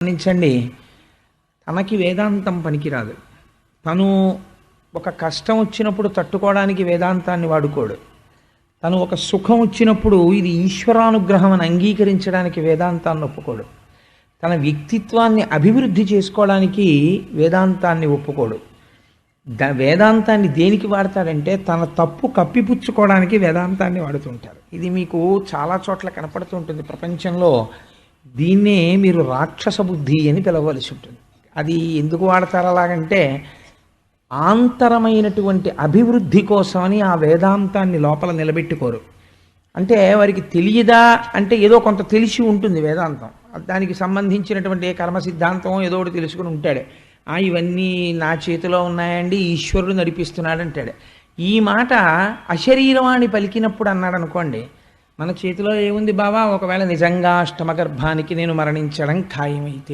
గమనించండి, తనకి వేదాంతం పనికిరాదు. తను ఒక కష్టం వచ్చినప్పుడు తట్టుకోవడానికి వేదాంతాన్ని వాడుకోడు. తను ఒక సుఖం వచ్చినప్పుడు ఇది ఈశ్వరానుగ్రహం అని అంగీకరించడానికి వేదాంతాన్ని ఒప్పుకోడు. తన వ్యక్తిత్వాన్ని అభివృద్ధి చేసుకోవడానికి వేదాంతాన్ని ఒప్పుకోడు. వేదాంతాన్ని దేనికి వాడతాడంటే తన తప్పు కప్పిపుచ్చుకోవడానికి వేదాంతాన్ని వాడుతుంటారు. ఇది మీకు చాలా చోట్ల కనపడుతుంటుంది ప్రపంచంలో. దీన్నే మీరు రాక్షస బుద్ధి అని పిలవలసి ఉంటుంది. అది ఎందుకు వాడతారు అలాగంటే ఆంతరమైనటువంటి అభివృద్ధి కోసమని ఆ వేదాంతాన్ని లోపల నిలబెట్టుకోరు. అంటే వారికి తెలియదా అంటే ఏదో కొంత తెలిసి ఉంటుంది వేదాంతం, దానికి సంబంధించినటువంటి ఏ కర్మ సిద్ధాంతం ఏదో ఒకటి తెలుసుకుని ఉంటాడు. ఇవన్నీ నా చేతిలో ఉన్నాయండి, ఈశ్వరుడు నడిపిస్తున్నాడు అంటాడు. ఈ మాట అశరీరవాణి పలికినప్పుడు అన్నాడు అనుకోండి, మన చేతిలో ఏముంది బావా, ఒకవేళ నిజంగా అష్టమ గర్భానికి నేను మరణించడం ఖాయమైతే